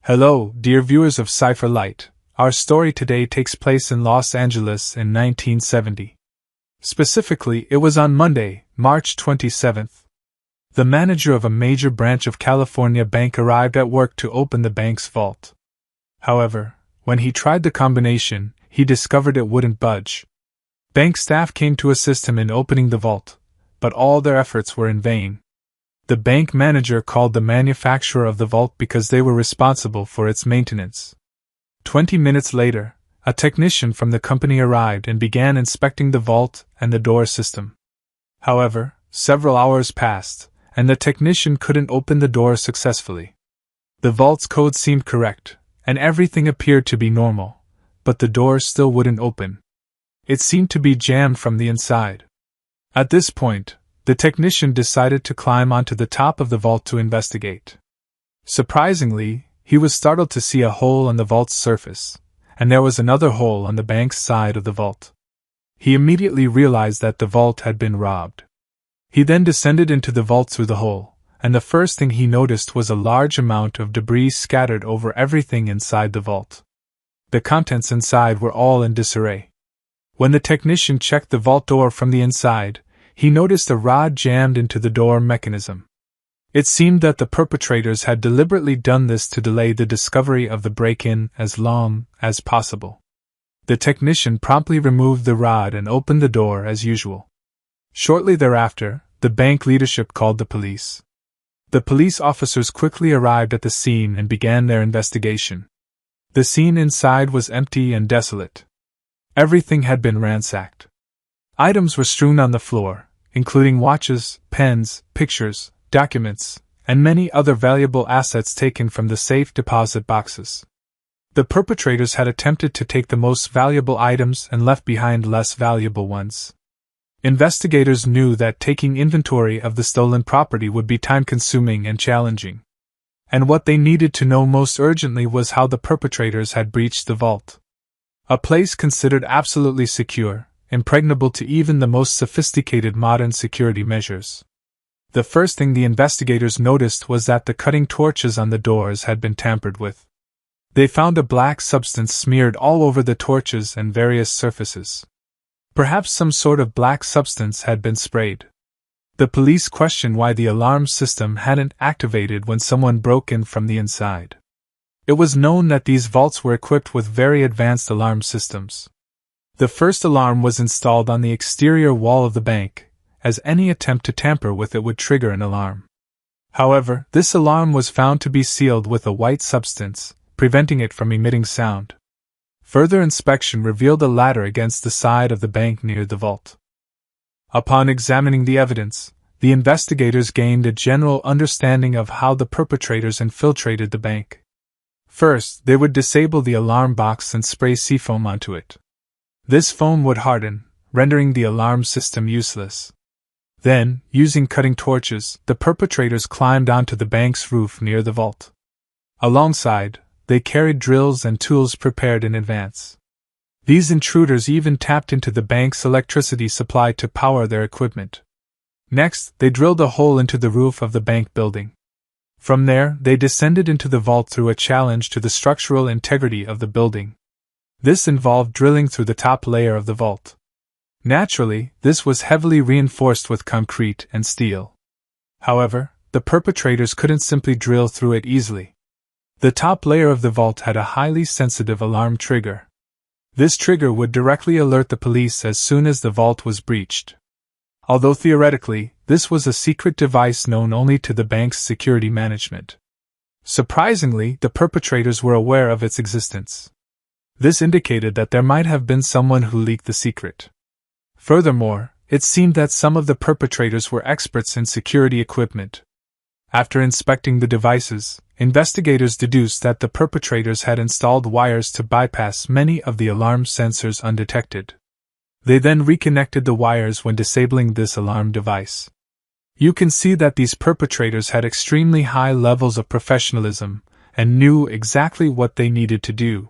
Hello, dear viewers of Cypher Light. Our story today takes place in Los Angeles in 1970. Specifically, it was on Monday, March 27th. The manager of a major branch of California bank arrived at work to open the bank's vault. However, when he tried the combination, he discovered it wouldn't budge. Bank staff came to assist him in opening the vault, but all their efforts were in vain. The bank manager called the manufacturer of the vault because they were responsible for its maintenance. 20 minutes later, a technician from the company arrived and began inspecting the vault and the door system. However, several hours passed, and the technician couldn't open the door successfully. The vault's code seemed correct, and everything appeared to be normal, but the door still wouldn't open. It seemed to be jammed from the inside. At this point, the technician decided to climb onto the top of the vault to investigate. Surprisingly, he was startled to see a hole on the vault's surface, and there was another hole on the bank's side of the vault. He immediately realized that the vault had been robbed. He then descended into the vault through the hole, and the first thing he noticed was a large amount of debris scattered over everything inside the vault. The contents inside were all in disarray. When the technician checked the vault door from the inside, he noticed a rod jammed into the door mechanism. It seemed that the perpetrators had deliberately done this to delay the discovery of the break-in as long as possible. The technician promptly removed the rod and opened the door as usual. Shortly thereafter, the bank leadership called the police. The police officers quickly arrived at the scene and began their investigation. The scene inside was empty and desolate. Everything had been ransacked. Items were strewn on the floor, including watches, pens, pictures, documents, and many other valuable assets taken from the safe deposit boxes. The perpetrators had attempted to take the most valuable items and left behind less valuable ones. Investigators knew that taking inventory of the stolen property would be time-consuming and challenging. And what they needed to know most urgently was how the perpetrators had breached the vault. A place considered absolutely secure, impregnable to even the most sophisticated modern security measures. The first thing the investigators noticed was that the cutting torches on the doors had been tampered with. They found a black substance smeared all over the torches and various surfaces. Perhaps some sort of black substance had been sprayed. The police questioned why the alarm system hadn't activated when someone broke in from the inside. It was known that these vaults were equipped with very advanced alarm systems. The first alarm was installed on the exterior wall of the bank, as any attempt to tamper with it would trigger an alarm. However, this alarm was found to be sealed with a white substance, preventing it from emitting sound. Further inspection revealed a ladder against the side of the bank near the vault. Upon examining the evidence, the investigators gained a general understanding of how the perpetrators infiltrated the bank. First, they would disable the alarm box and spray seafoam onto it. This foam would harden, rendering the alarm system useless. Then, using cutting torches, the perpetrators climbed onto the bank's roof near the vault. Alongside, they carried drills and tools prepared in advance. These intruders even tapped into the bank's electricity supply to power their equipment. Next, they drilled a hole into the roof of the bank building. From there, they descended into the vault through a challenge to the structural integrity of the building. This involved drilling through the top layer of the vault. Naturally, this was heavily reinforced with concrete and steel. However, the perpetrators couldn't simply drill through it easily. The top layer of the vault had a highly sensitive alarm trigger. This trigger would directly alert the police as soon as the vault was breached. Although theoretically, this was a secret device known only to the bank's security management. Surprisingly, the perpetrators were aware of its existence. This indicated that there might have been someone who leaked the secret. Furthermore, it seemed that some of the perpetrators were experts in security equipment. After inspecting the devices, investigators deduced that the perpetrators had installed wires to bypass many of the alarm sensors undetected. They then reconnected the wires when disabling this alarm device. You can see that these perpetrators had extremely high levels of professionalism and knew exactly what they needed to do.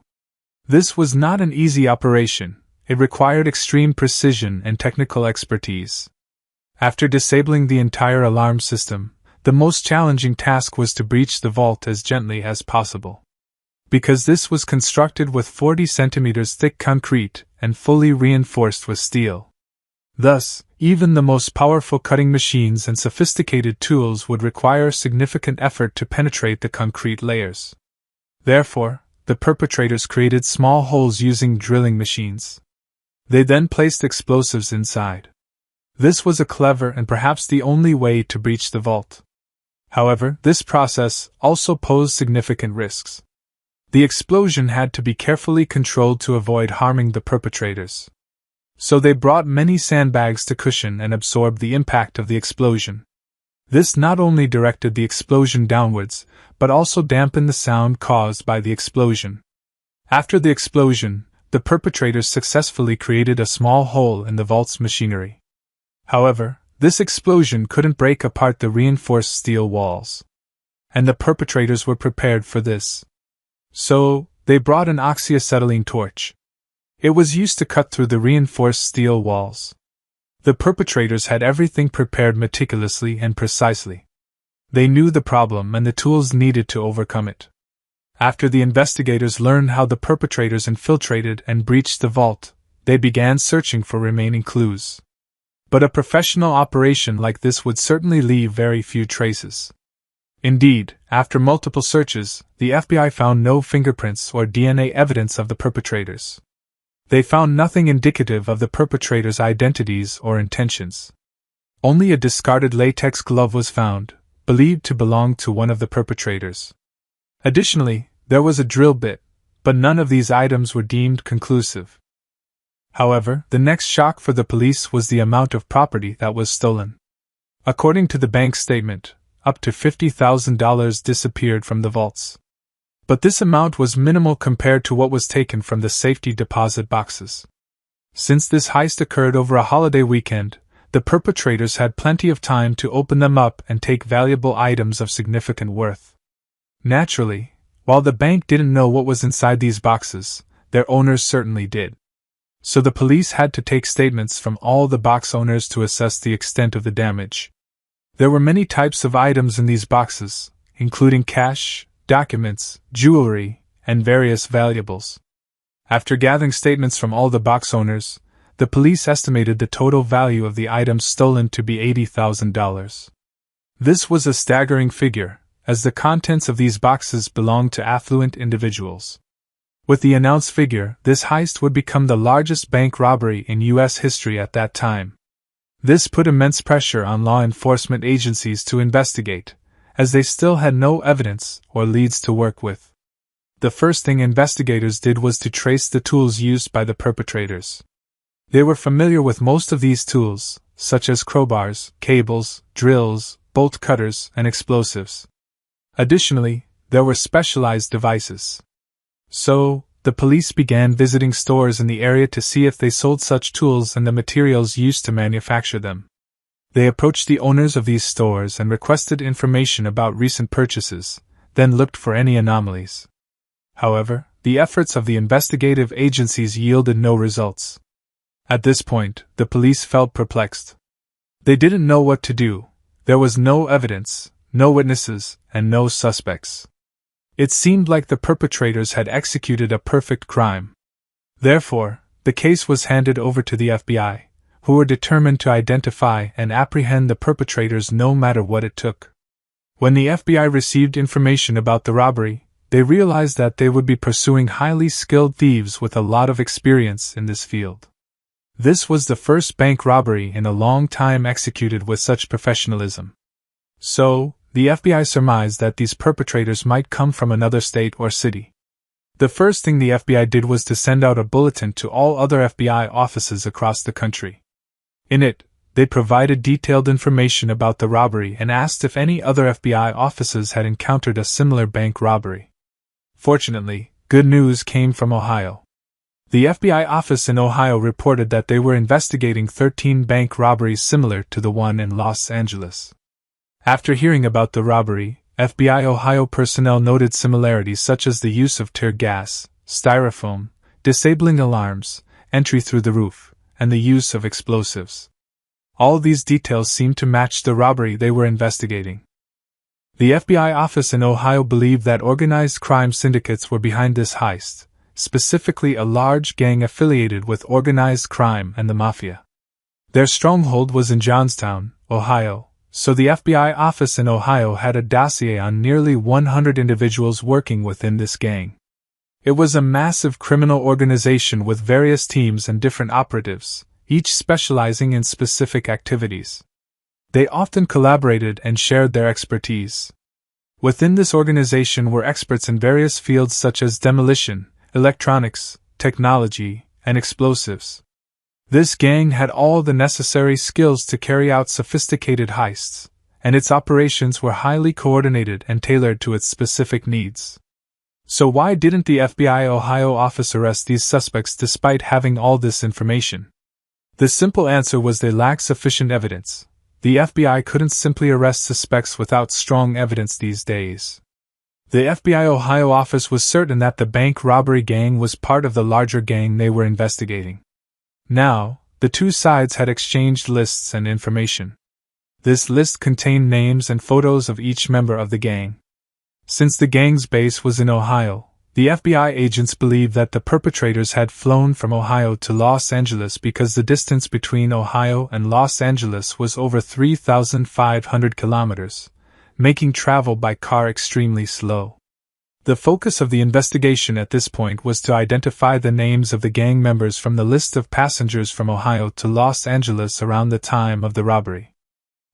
This was not an easy operation. It required extreme precision and technical expertise. After disabling the entire alarm system, The most challenging task was to breach the vault as gently as possible. because this was constructed with 40 centimeters thick concrete and fully reinforced with steel. Thus, even the most powerful cutting machines and sophisticated tools would require significant effort to penetrate the concrete layers. Therefore, the perpetrators created small holes using drilling machines. They then placed explosives inside. This was a clever and perhaps the only way to breach the vault. However, this process also posed significant risks. The explosion had to be carefully controlled to avoid harming the perpetrators. So they brought many sandbags to cushion and absorb the impact of the explosion. This not only directed the explosion downwards, but also dampened the sound caused by the explosion. After the explosion, the perpetrators successfully created a small hole in the vault's machinery. However, this explosion couldn't break apart the reinforced steel walls. And the perpetrators were prepared for this. So, they brought an oxyacetylene torch. It was used to cut through the reinforced steel walls. The perpetrators had everything prepared meticulously and precisely. They knew the problem and the tools needed to overcome it. After the investigators learned how the perpetrators infiltrated and breached the vault, they began searching for remaining clues. But a professional operation like this would certainly leave very few traces. Indeed, after multiple searches, the FBI found no fingerprints or DNA evidence of the perpetrators. They found nothing indicative of the perpetrators' identities or intentions. Only a discarded latex glove was found, believed to belong to one of the perpetrators. Additionally, there was a drill bit, but none of these items were deemed conclusive. However, the next shock for the police was the amount of property that was stolen. According to the bank statement, up to $50,000 disappeared from the vaults. But this amount was minimal compared to what was taken from the safety deposit boxes. Since this heist occurred over a holiday weekend, the perpetrators had plenty of time to open them up and take valuable items of significant worth. Naturally, while the bank didn't know what was inside these boxes, their owners certainly did. So the police had to take statements from all the box owners to assess the extent of the damage. There were many types of items in these boxes, including cash, documents, jewelry, and various valuables. After gathering statements from all the box owners, the police estimated the total value of the items stolen to be $80,000. This was a staggering figure, as the contents of these boxes belonged to affluent individuals. With the announced figure, this heist would become the largest bank robbery in U.S. history at that time. This put immense pressure on law enforcement agencies to investigate, as they still had no evidence or leads to work with. The first thing investigators did was to trace the tools used by the perpetrators. They were familiar with most of these tools, such as crowbars, cables, drills, bolt cutters, and explosives. Additionally, there were specialized devices. So, the police began visiting stores in the area to see if they sold such tools and the materials used to manufacture them. They approached the owners of these stores and requested information about recent purchases, then looked for any anomalies. However, the efforts of the investigative agencies yielded no results. At this point, the police felt perplexed. They didn't know what to do. There was no evidence, no witnesses, and no suspects. It seemed like the perpetrators had executed a perfect crime. Therefore, the case was handed over to the FBI, who were determined to identify and apprehend the perpetrators no matter what it took. When the FBI received information about the robbery, they realized that they would be pursuing highly skilled thieves with a lot of experience in this field. This was the first bank robbery in a long time executed with such professionalism. So, the FBI surmised that these perpetrators might come from another state or city. The first thing the FBI did was to send out a bulletin to all other FBI offices across the country. In it, they provided detailed information about the robbery and asked if any other FBI offices had encountered a similar bank robbery. Fortunately, good news came from Ohio. The FBI office in Ohio reported that they were investigating 13 bank robberies similar to the one in Los Angeles. After hearing about the robbery, FBI Ohio personnel noted similarities such as the use of tear gas, styrofoam, disabling alarms, entry through the roof, and the use of explosives. All these details seemed to match the robbery they were investigating. The FBI office in Ohio believed that organized crime syndicates were behind this heist, specifically a large gang affiliated with organized crime and the mafia. Their stronghold was in Johnstown, Ohio, so the FBI office in Ohio had a dossier on nearly 100 individuals working within this gang. It was a massive criminal organization with various teams and different operatives, each specializing in specific activities. They often collaborated and shared their expertise. Within this organization were experts in various fields such as demolition, electronics, technology, and explosives. This gang had all the necessary skills to carry out sophisticated heists, and its operations were highly coordinated and tailored to its specific needs. So why didn't the FBI Ohio office arrest these suspects despite having all this information? The simple answer was they lacked sufficient evidence. The FBI couldn't simply arrest suspects without strong evidence these days. The FBI Ohio office was certain that the bank robbery gang was part of the larger gang they were investigating. Now, the two sides had exchanged lists and information. This list contained names and photos of each member of the gang. Since the gang's base was in Ohio, the FBI agents believed that the perpetrators had flown from Ohio to Los Angeles because the distance between Ohio and Los Angeles was over 3,500 kilometers, making travel by car extremely slow. The focus of the investigation at this point was to identify the names of the gang members from the list of passengers from Ohio to Los Angeles around the time of the robbery.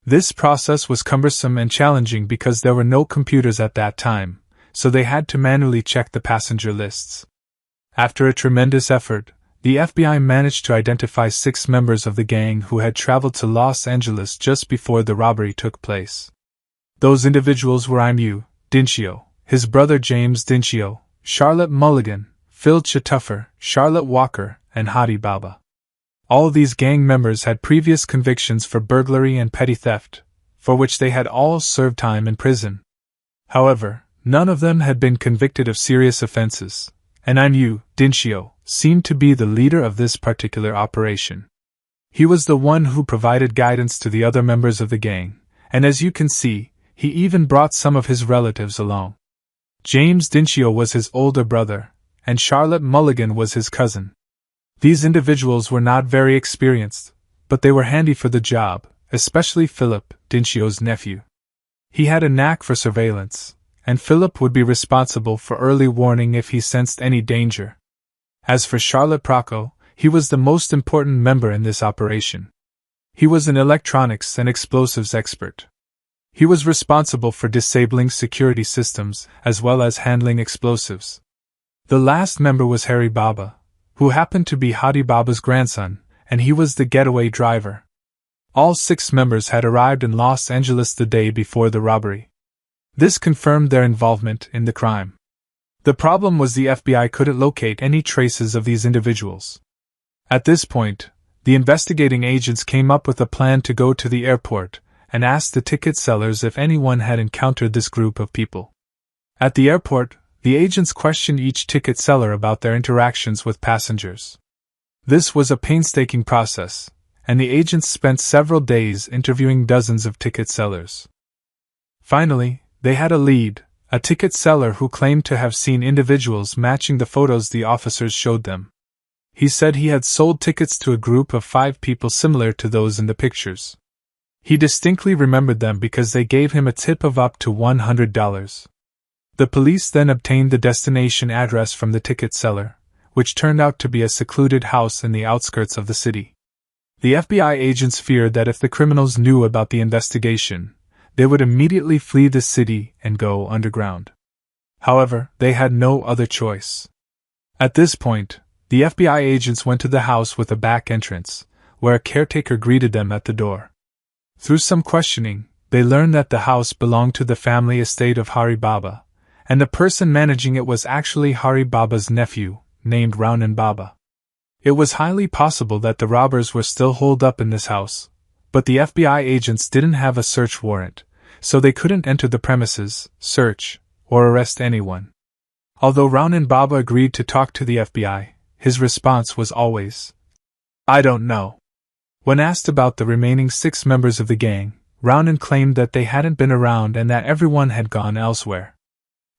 This process was cumbersome and challenging because there were no computers at that time, so they had to manually check the passenger lists. After a tremendous effort, the FBI managed to identify 6 members of the gang who had traveled to Los Angeles just before the robbery took place. Those individuals were Imu Dincio, his brother James Dincio, Charlotte Mulligan, Phil Chituffer, Charlotte Walker, and Hadi Baba. All these gang members had previous convictions for burglary and petty theft, for which they had all served time in prison. However, none of them had been convicted of serious offenses, and Imu Dincio seemed to be the leader of this particular operation. He was the one who provided guidance to the other members of the gang, and as you can see, he even brought some of his relatives along. James Dincio was his older brother, and Charlotte Mulligan was his cousin. These individuals were not very experienced, but they were handy for the job, especially Philip, Dincio's nephew. He had a knack for surveillance, and Philip would be responsible for early warning if he sensed any danger. As for Charlotte Procco, he was the most important member in this operation. He was an electronics and explosives expert. He was responsible for disabling security systems as well as handling explosives. The last member was Harry Baba, who happened to be Hadi Baba's grandson, and he was the getaway driver. All 6 members had arrived in Los Angeles the day before the robbery. This confirmed their involvement in the crime. The problem was the FBI couldn't locate any traces of these individuals. At this point, the investigating agents came up with a plan to go to the airport and ask the ticket sellers if anyone had encountered this group of people. At the airport, the agents questioned each ticket seller about their interactions with passengers. This was a painstaking process, and the agents spent several days interviewing dozens of ticket sellers. Finally, they had a lead, a ticket seller who claimed to have seen individuals matching the photos the officers showed them. He said he had sold tickets to a group of 5 people similar to those in the pictures. He distinctly remembered them because they gave him a tip of up to $100. The police then obtained the destination address from the ticket seller, which turned out to be a secluded house in the outskirts of the city. The FBI agents feared that if the criminals knew about the investigation, they would immediately flee the city and go underground. However, they had no other choice. At this point, the FBI agents went to the house with a back entrance, where a caretaker greeted them at the door. Through some questioning, they learned that the house belonged to the family estate of Hari Baba, and the person managing it was actually Hari Baba's nephew, named Raunan Baba. It was highly possible that the robbers were still holed up in this house, but the FBI agents didn't have a search warrant, so they couldn't enter the premises, search, or arrest anyone. Although Raunan Baba agreed to talk to the FBI, his response was always, "I don't know." When asked about the remaining 6 members of the gang, Raunin claimed that they hadn't been around and that everyone had gone elsewhere.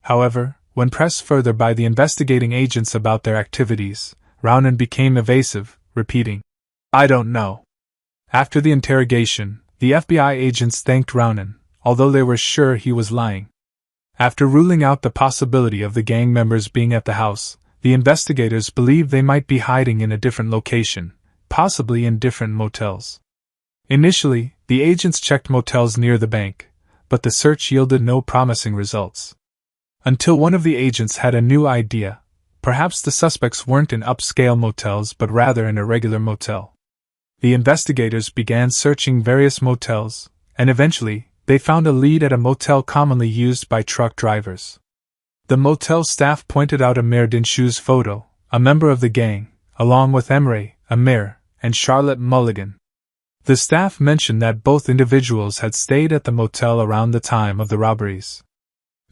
However, when pressed further by the investigating agents about their activities, Raunin became evasive, repeating, "I don't know." After the interrogation, the FBI agents thanked Raunin, although they were sure he was lying. After ruling out the possibility of the gang members being at the house, the investigators believed they might be hiding in a different location, possibly in different motels. Initially, the agents checked motels near the bank, but the search yielded no promising results. Until one of the agents had a new idea. Perhaps the suspects weren't in upscale motels but rather in a regular motel. The investigators began searching various motels, and eventually, they found a lead at a motel commonly used by truck drivers. The motel staff pointed out Amir Dinshu's photo, a member of the gang, along with Emre, Amir, and Charlotte Mulligan. The staff mentioned that both individuals had stayed at the motel around the time of the robberies.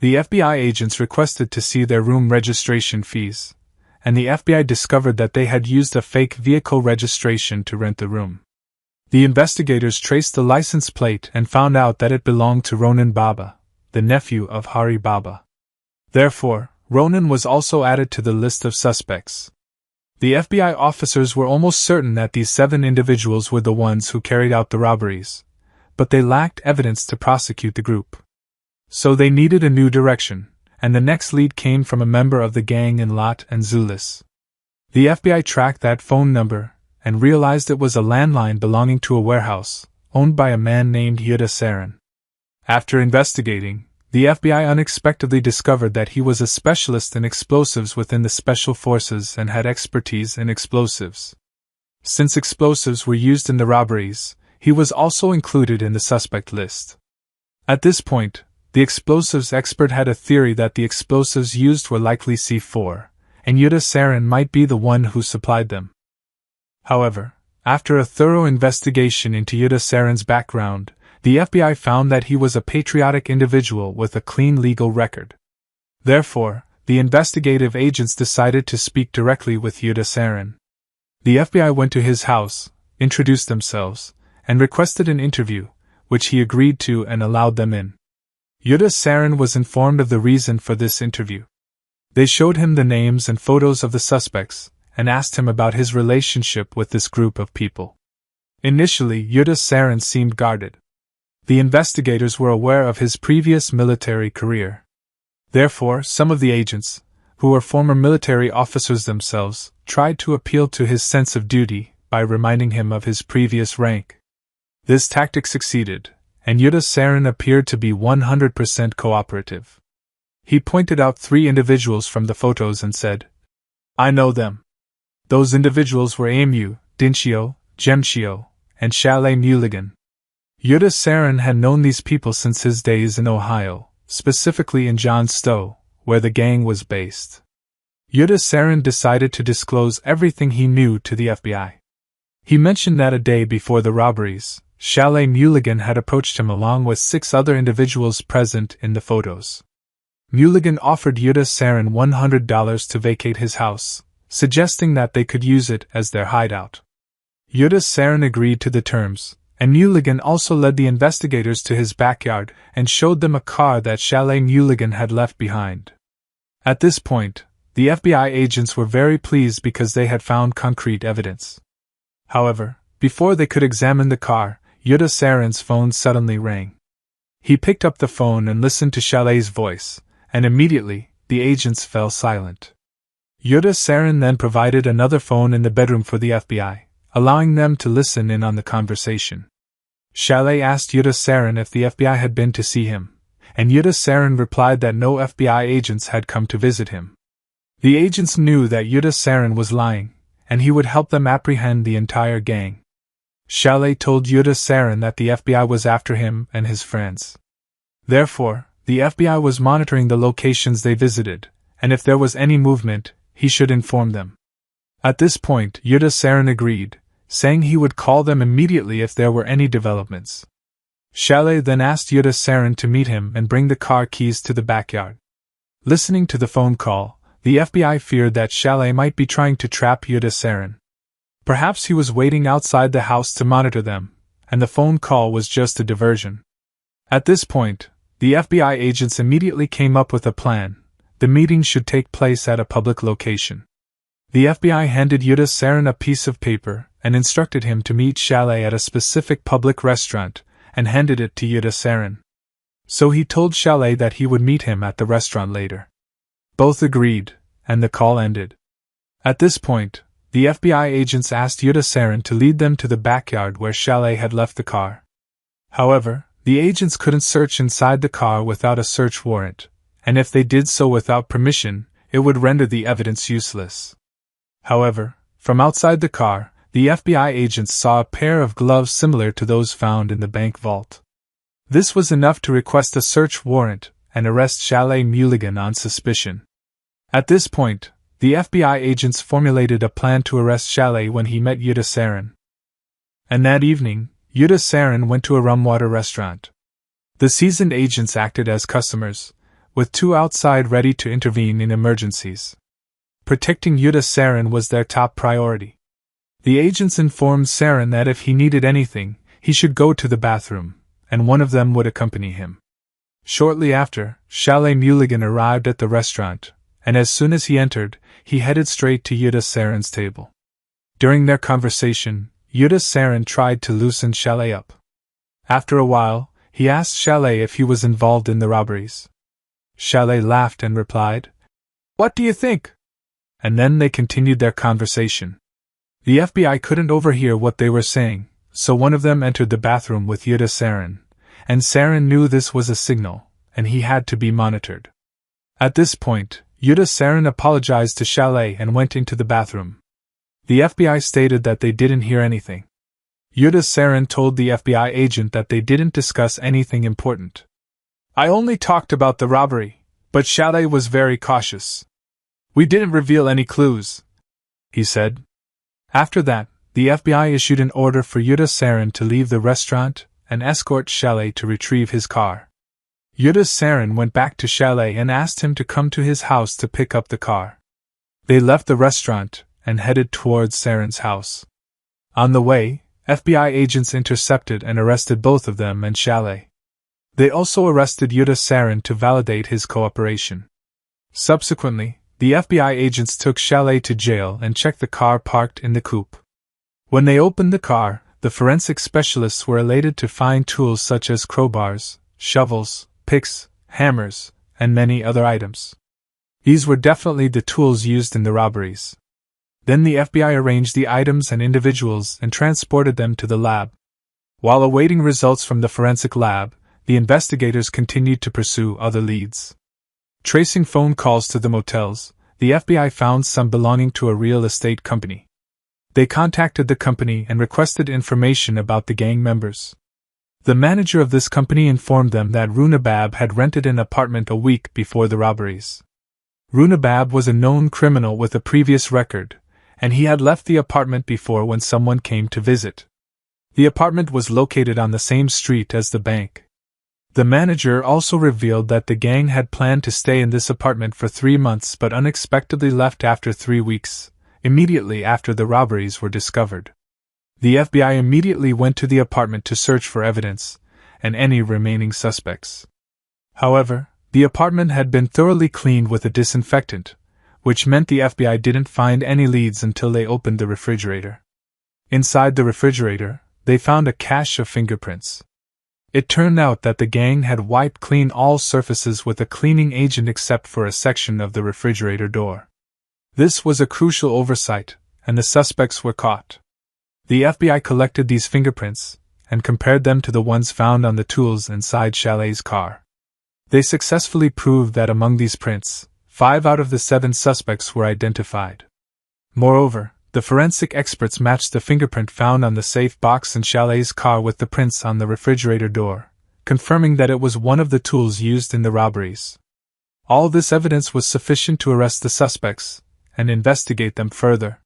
The FBI agents requested to see their room registration fees, and the FBI discovered that they had used a fake vehicle registration to rent the room. The investigators traced the license plate and found out that it belonged to Ronan Baba, the nephew of Hari Baba. Therefore, Ronan was also added to the list of suspects. The FBI officers were almost certain that these 7 individuals were the ones who carried out the robberies, but they lacked evidence to prosecute the group. So they needed a new direction, and the next lead came from a member of the gang in Lot and Zulis. The FBI tracked that phone number and realized it was a landline belonging to a warehouse, owned by a man named Yuda Sarin. After investigating, the FBI unexpectedly discovered that he was a specialist in explosives within the Special Forces and had expertise in explosives. Since explosives were used in the robberies, he was also included in the suspect list. At this point, the explosives expert had a theory that the explosives used were likely C4, and Yuda Sarin might be the one who supplied them. However, after a thorough investigation into Yuda Sarin's background, the FBI found that he was a patriotic individual with a clean legal record. Therefore, the investigative agents decided to speak directly with Yuda Sarin. The FBI went to his house, introduced themselves, and requested an interview, which he agreed to and allowed them in. Yuda Sarin was informed of the reason for this interview. They showed him the names and photos of the suspects, and asked him about his relationship with this group of people. Initially, Yuda Sarin seemed guarded. The investigators were aware of his previous military career. Therefore, some of the agents, who were former military officers themselves, tried to appeal to his sense of duty by reminding him of his previous rank. This tactic succeeded, and Yuda Sarin appeared to be 100% cooperative. He pointed out 3 individuals from the photos and said, "I know them. Those individuals were Amu, Dinshio, Jemshio, and Chalet Mulligan." Yuda Sarin had known these people since his days in Ohio, specifically in John Stowe, where the gang was based. Yuda Sarin decided to disclose everything he knew to the FBI. He mentioned that a day before the robberies, Chalet Mulligan had approached him along with 6 other individuals present in the photos. Mulligan offered Yuda Sarin $100 to vacate his house, suggesting that they could use it as their hideout. Yuda Sarin agreed to the terms, and Mulligan also led the investigators to his backyard and showed them a car that Chalet Mulligan had left behind. At this point, the FBI agents were very pleased because they had found concrete evidence. However, before they could examine the car, Yuda Sarin's phone suddenly rang. He picked up the phone and listened to Chalet's voice, and immediately, the agents fell silent. Yuda Sarin then provided another phone in the bedroom for the FBI, allowing them to listen in on the conversation. Chalet asked Yuda Sarin if the FBI had been to see him, and Yuda Sarin replied that no FBI agents had come to visit him. The agents knew that Yuda Sarin was lying, and he would help them apprehend the entire gang. Chalet told Yuda Sarin that the FBI was after him and his friends. Therefore, the FBI was monitoring the locations they visited, and if there was any movement, he should inform them. At this point, Yuda Sarin agreed, saying he would call them immediately if there were any developments. Chalet then asked Yuda Sarin to meet him and bring the car keys to the backyard. Listening to the phone call, the FBI feared that Chalet might be trying to trap Yuda Sarin. Perhaps he was waiting outside the house to monitor them, and the phone call was just a diversion. At this point, the FBI agents immediately came up with a plan. The meeting should take place at a public location. The FBI handed Yuta Sarin a piece of paper and instructed him to meet Chalet at a specific public restaurant, and handed it to Yuta Sarin. So he told Chalet that he would meet him at the restaurant later. Both agreed, and the call ended. At this point, the FBI agents asked Yuta Sarin to lead them to the backyard where Chalet had left the car. However, the agents couldn't search inside the car without a search warrant, and if they did so without permission, it would render the evidence useless. However, from outside the car, the FBI agents saw a pair of gloves similar to those found in the bank vault. This was enough to request a search warrant and arrest Chalet Mulligan on suspicion. At this point, the FBI agents formulated a plan to arrest Chalet when he met Yuta Sarin. And that evening, Yuta Sarin went to a Rumwater restaurant. The seasoned agents acted as customers, with two outside ready to intervene in emergencies. Protecting Yuta Sarin was their top priority. The agents informed Sarin that if he needed anything, he should go to the bathroom, and one of them would accompany him. Shortly after, Chalet Mulligan arrived at the restaurant, and as soon as he entered, he headed straight to Yuta Sarin's table. During their conversation, Yuta Sarin tried to loosen Chalet up. After a while, he asked Chalet if he was involved in the robberies. Chalet laughed and replied, "What do you think?" And then they continued their conversation. The FBI couldn't overhear what they were saying, so one of them entered the bathroom with Yuta Sarin, and Sarin knew this was a signal, and he had to be monitored. At this point, Yuta Sarin apologized to Chalet and went into the bathroom. The FBI stated that they didn't hear anything. Yuta Sarin told the FBI agent that they didn't discuss anything important. "I only talked about the robbery, but Chalet was very cautious. We didn't reveal any clues," he said. After that, the FBI issued an order for Yuta Sarin to leave the restaurant and escort Chalet to retrieve his car. Yuta Sarin went back to Chalet and asked him to come to his house to pick up the car. They left the restaurant and headed towards Sarin's house. On the way, FBI agents intercepted and arrested both of them and Chalet. They also arrested Yuta Sarin to validate his cooperation. Subsequently, the FBI agents took Chalet to jail and checked the car parked in the coupe. When they opened the car, the forensic specialists were elated to find tools such as crowbars, shovels, picks, hammers, and many other items. These were definitely the tools used in the robberies. Then the FBI arranged the items and individuals and transported them to the lab. While awaiting results from the forensic lab, the investigators continued to pursue other leads. Tracing phone calls to the motels, the FBI found some belonging to a real estate company. They contacted the company and requested information about the gang members. The manager of this company informed them that Runabab had rented an apartment a week before the robberies. Runabab was a known criminal with a previous record, and he had left the apartment before when someone came to visit. The apartment was located on the same street as the bank. The manager also revealed that the gang had planned to stay in this apartment for 3 months but unexpectedly left after 3 weeks, immediately after the robberies were discovered. The FBI immediately went to the apartment to search for evidence and any remaining suspects. However, the apartment had been thoroughly cleaned with a disinfectant, which meant the FBI didn't find any leads until they opened the refrigerator. Inside the refrigerator, they found a cache of fingerprints. It turned out that the gang had wiped clean all surfaces with a cleaning agent except for a section of the refrigerator door. This was a crucial oversight, and the suspects were caught. The FBI collected these fingerprints and compared them to the ones found on the tools inside Chalet's car. They successfully proved that among these prints, 5 out of the 7 suspects were identified. Moreover, the forensic experts matched the fingerprint found on the safe box in Chalet's car with the prints on the refrigerator door, confirming that it was one of the tools used in the robberies. All this evidence was sufficient to arrest the suspects and investigate them further.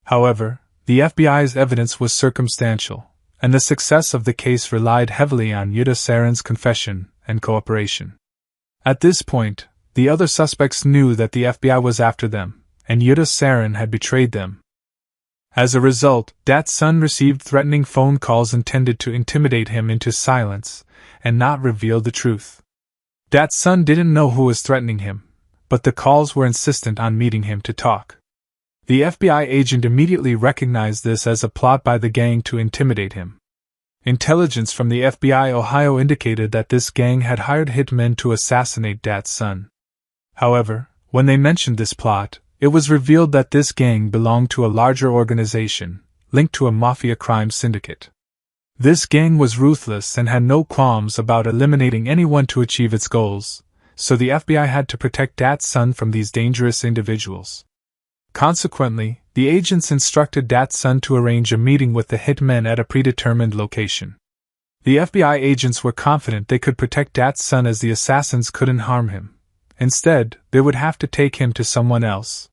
However, the FBI's evidence was circumstantial, and the success of the case relied heavily on Yuta Sarin's confession and cooperation. At this point, the other suspects knew that the FBI was after them, and Yuta Sarin had betrayed them. As a result, Dat's son received threatening phone calls intended to intimidate him into silence and not reveal the truth. Dat's son didn't know who was threatening him, but the calls were insistent on meeting him to talk. The FBI agent immediately recognized this as a plot by the gang to intimidate him. Intelligence from the FBI Ohio indicated that this gang had hired hitmen to assassinate Dat's son. However, when they mentioned this plot, it was revealed that this gang belonged to a larger organization, linked to a mafia crime syndicate. This gang was ruthless and had no qualms about eliminating anyone to achieve its goals, so the FBI had to protect Dat's son from these dangerous individuals. Consequently, the agents instructed Dat's son to arrange a meeting with the hitmen at a predetermined location. The FBI agents were confident they could protect Dat's son as the assassins couldn't harm him. Instead, they would have to take him to someone else.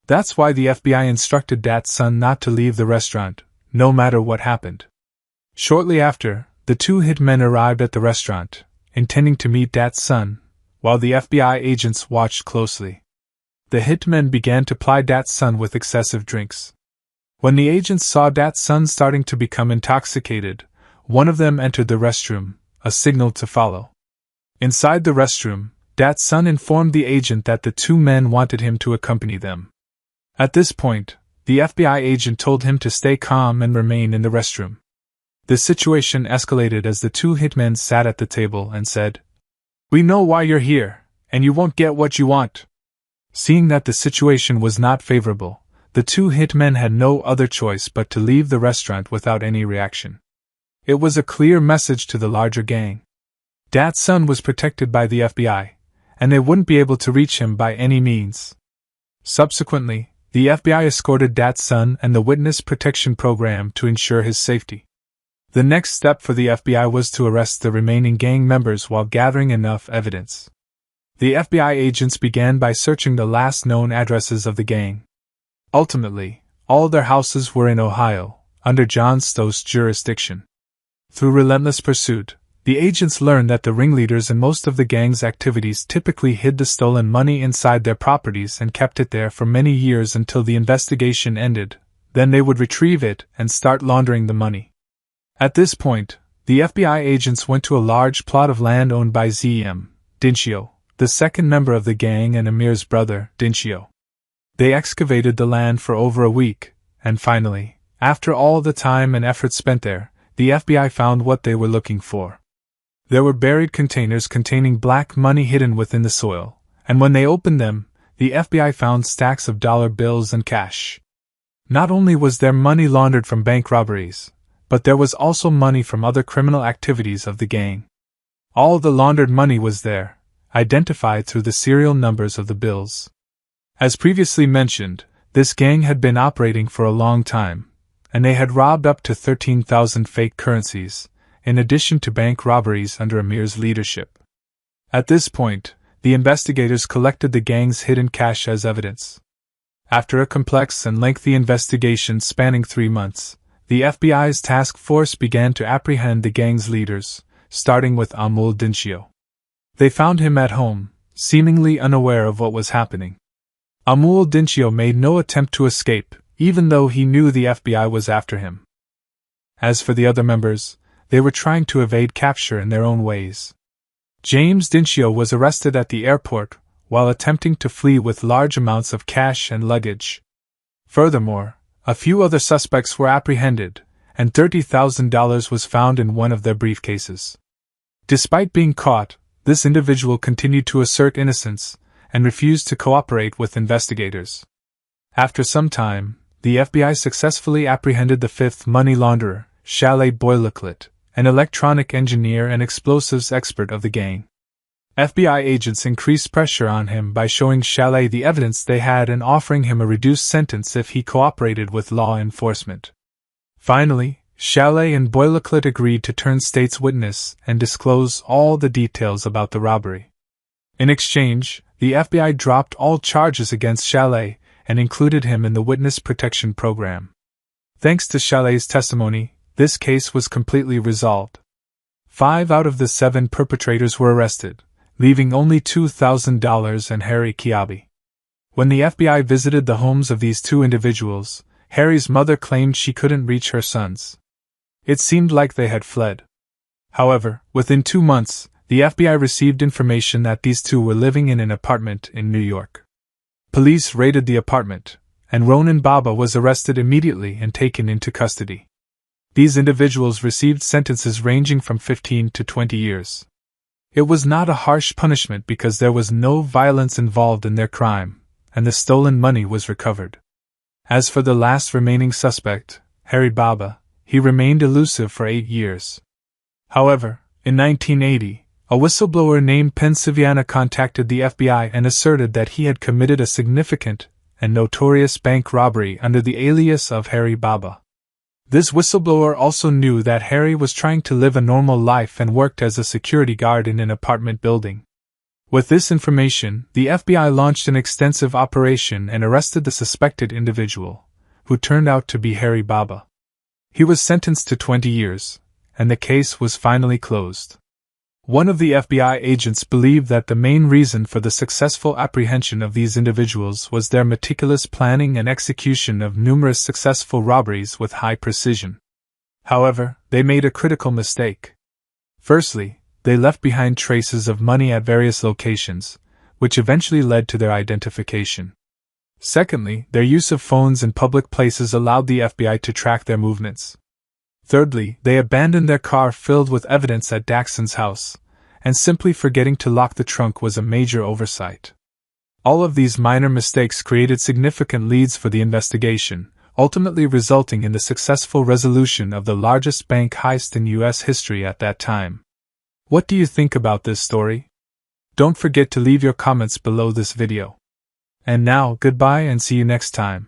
That's why the FBI instructed Dat's son not to leave the restaurant, no matter what happened. Shortly after, the two hitmen arrived at the restaurant, intending to meet Dat's son, while the FBI agents watched closely. The hitmen began to ply Dat's son with excessive drinks. When the agents saw Dat's son starting to become intoxicated, one of them entered the restroom, a signal to follow. Inside the restroom, Dat's son informed the agent that the two men wanted him to accompany them. At this point, the FBI agent told him to stay calm and remain in the restroom. The situation escalated as the two hitmen sat at the table and said, "We know why you're here, and you won't get what you want." Seeing that the situation was not favorable, the two hitmen had no other choice but to leave the restaurant without any reaction. It was a clear message to the larger gang. Dat's son was protected by the FBI, and they wouldn't be able to reach him by any means. Subsequently, the FBI escorted Dat's son and the Witness Protection Program to ensure his safety. The next step for the FBI was to arrest the remaining gang members while gathering enough evidence. The FBI agents began by searching the last known addresses of the gang. Ultimately, all their houses were in Ohio, under John Stowe's jurisdiction. Through relentless pursuit, the agents learned that the ringleaders in most of the gang's activities typically hid the stolen money inside their properties and kept it there for many years until the investigation ended. Then they would retrieve it and start laundering the money. At this point, the FBI agents went to a large plot of land owned by Z.M. Dincio, the second member of the gang and Amir's brother, Dincio. They excavated the land for over a week, and finally, after all the time and effort spent there, the FBI found what they were looking for. There were buried containers containing black money hidden within the soil, and when they opened them, the FBI found stacks of dollar bills and cash. Not only was there money laundered from bank robberies, but there was also money from other criminal activities of the gang. All the laundered money was there, identified through the serial numbers of the bills. As previously mentioned, this gang had been operating for a long time, and they had robbed up to 13,000 fake currencies, in addition to bank robberies under Amir's leadership. At this point, the investigators collected the gang's hidden cash as evidence. After a complex and lengthy investigation spanning 3 months, the FBI's task force began to apprehend the gang's leaders, starting with Amul Dincio. They found him at home, seemingly unaware of what was happening. Amul Dincio made no attempt to escape, even though he knew the FBI was after him. As for the other members, they were trying to evade capture in their own ways. James Dincio was arrested at the airport while attempting to flee with large amounts of cash and luggage. Furthermore, a few other suspects were apprehended, and $30,000 was found in one of their briefcases. Despite being caught, this individual continued to assert innocence and refused to cooperate with investigators. After some time, the FBI successfully apprehended the fifth money launderer, Chalet Boilerclit, an electronic engineer and explosives expert of the gang. FBI agents increased pressure on him by showing Chalet the evidence they had and offering him a reduced sentence if he cooperated with law enforcement. Finally, Chalet and Boilerclit agreed to turn state's witness and disclose all the details about the robbery. In exchange, the FBI dropped all charges against Chalet and included him in the Witness Protection Program. Thanks to Chalet's testimony, this case was completely resolved. 5 out of the 7 perpetrators were arrested, leaving only $2,000 and Harry Kiabi. When the FBI visited the homes of these two individuals, Harry's mother claimed she couldn't reach her sons. It seemed like they had fled. However, within 2 months, the FBI received information that these two were living in an apartment in New York. Police raided the apartment, and Ronan Baba was arrested immediately and taken into custody. These individuals received sentences ranging from 15 to 20 years. It was not a harsh punishment because there was no violence involved in their crime, and the stolen money was recovered. As for the last remaining suspect, Harry Baba, he remained elusive for 8 years. However, in 1980, a whistleblower named Pennsylvania contacted the FBI and asserted that he had committed a significant and notorious bank robbery under the alias of Harry Baba. This whistleblower also knew that Harry was trying to live a normal life and worked as a security guard in an apartment building. With this information, the FBI launched an extensive operation and arrested the suspected individual, who turned out to be Harry Baba. He was sentenced to 20 years, and the case was finally closed. One of the FBI agents believed that the main reason for the successful apprehension of these individuals was their meticulous planning and execution of numerous successful robberies with high precision. However, they made a critical mistake. Firstly, they left behind traces of money at various locations, which eventually led to their identification. Secondly, their use of phones in public places allowed the FBI to track their movements. Thirdly, they abandoned their car filled with evidence at Daxon's house, and simply forgetting to lock the trunk was a major oversight. All of these minor mistakes created significant leads for the investigation, ultimately resulting in the successful resolution of the largest bank heist in U.S. history at that time. What do you think about this story? Don't forget to leave your comments below this video. And now, goodbye and see you next time.